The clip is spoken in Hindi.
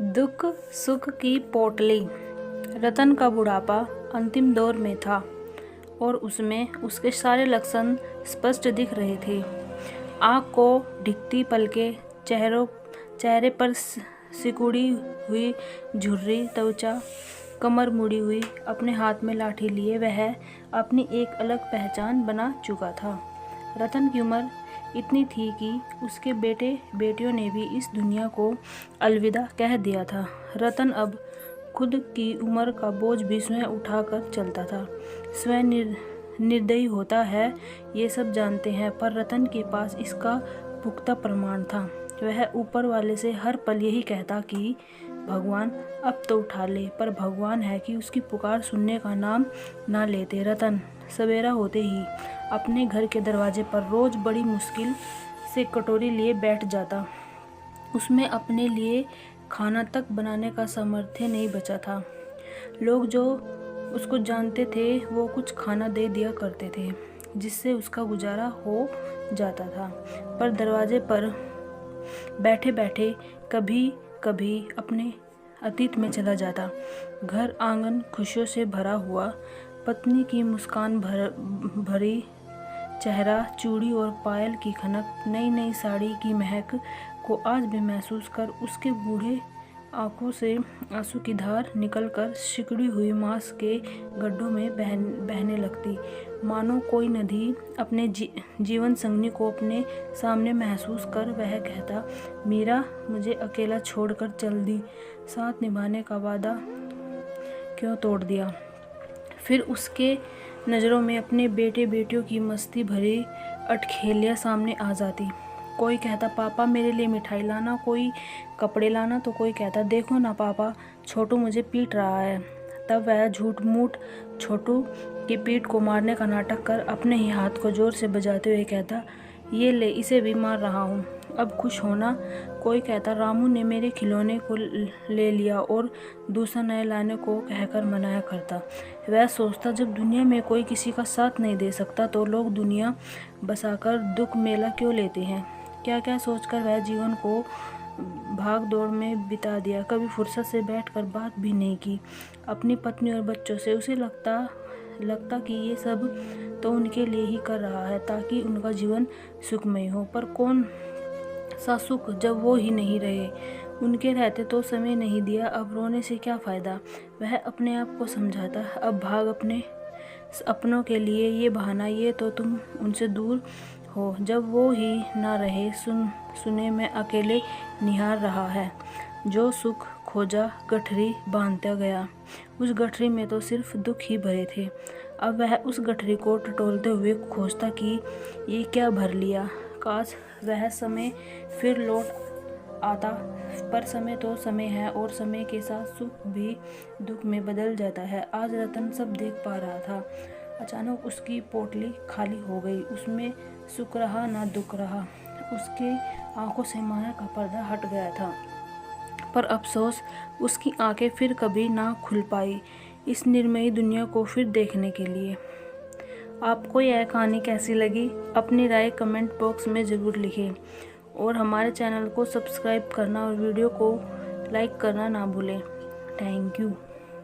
दुख सुख की पोटली। रतन का बुढ़ापा अंतिम दौर में था और उसमें उसके सारे लक्षण स्पष्ट दिख रहे थे। आँख को ढिकती पलकें, चेहरे पर सिकुड़ी हुई झुर्री त्वचा, कमर मुड़ी हुई। अपने हाथ में लाठी लिए वह अपनी एक अलग पहचान बना चुका था। रतन की उम्र इतनी थी कि उसके बेटे बेटियों ने भी इस दुनिया को अलविदा कह दिया था। रतन अब खुद की उम्र का बोझ भी स्वयं उठाकर चलता था। स्वयं निर्दयी होता है, ये सब जानते हैं, पर रतन के पास इसका पुख्ता प्रमाण था। वह ऊपर वाले से हर पल यही कहता कि भगवान अब तो उठा ले, पर भगवान है कि उसकी पुकार सुनने का नाम ना लेते। रतन सवेरा होते ही अपने घर के दरवाजे पर रोज बड़ी मुश्किल से कटोरी लिए बैठ जाता। उसमें अपने लिए खाना तक बनाने का सामर्थ्य नहीं बचा था। लोग जो उसको जानते थे वो कुछ खाना दे दिया करते थे, जिससे उसका गुजारा हो जाता था। पर दरवाजे पर बैठे बैठे कभी कभी अपने अतीत में चला जाता। घर आंगन खुशियों से भरा हुआ, पत्नी की मुस्कान भरी चेहरा, चूड़ी और पायल की खनक, नई नई साड़ी की महक को आज भी महसूस कर उसके बूढ़े आंखों से आंसू की धार निकलकर सिकुड़ी हुई मांस के गड्ढों में बहने लगती। मानो कोई नदी अपने जीवन संगनी को अपने सामने महसूस कर वह कहता, मीरा मुझे अकेला छोड़कर चल दी, साथ निभाने का वादा क्यों तोड़ दिया। फिर उसके नज़रों में अपने बेटे बेटियों की मस्ती भरी अटखेलियाँ सामने आ जाती। कोई कहता पापा मेरे लिए मिठाई लाना, कोई कपड़े लाना, तो कोई कहता देखो ना पापा छोटू मुझे पीट रहा है। तब वह झूठ मूठ छोटू की पीठ को मारने का नाटक कर अपने ही हाथ को जोर से बजाते हुए कहता, ये ले इसे भी मार रहा हूँ, अब खुश होना। कोई कहता रामू ने मेरे खिलौने को ले लिया और दूसरा नया लाने को कहकर मनाया करता। वह सोचता जब दुनिया में कोई किसी का साथ नहीं दे सकता तो लोग दुनिया बसाकर दुख मेला क्यों लेते हैं। क्या क्या सोचकर वह जीवन को भाग दौड़ में बिता दिया। कभी फुर्सत से बैठकर बात भी नहीं की अपनी पत्नी और बच्चों से। उसे लगता कि ये सब तो उनके लिए ही कर रहा है ताकि उनका जीवन सुखमय हो, पर कौन सा सुख जब वो ही नहीं रहे। उनके रहते तो समय नहीं दिया, अब रोने से क्या फ़ायदा। वह अपने आप को समझाता, अब भाग अपने अपनों के लिए, ये बहाना, ये तो तुम उनसे दूर हो। जब वो ही ना रहे, सुने में अकेले निहार रहा है। जो सुख खोजा गठरी बांधता गया, उस गठरी में तो सिर्फ दुख ही भरे थे। अब वह उस गठरी को टटोलते हुए खोजता कि ये क्या भर लिया। काश वह समय फिर लौट आता, पर समय तो समय है और समय के साथ सुख भी दुख में बदल जाता है। आज रतन सब देख पा रहा था। अचानक उसकी पोटली खाली हो गई। उसमें सुख रहा ना दुख रहा। उसके आंखों से माया का पर्दा हट गया था, पर अफसोस उसकी आंखें फिर कभी ना खुल पाई इस निर्मयी दुनिया को फिर देखने के लिए। आपको यह कहानी कैसी लगी अपनी राय कमेंट बॉक्स में ज़रूर लिखें और हमारे चैनल को सब्सक्राइब करना और वीडियो को लाइक करना ना भूलें। Thank you.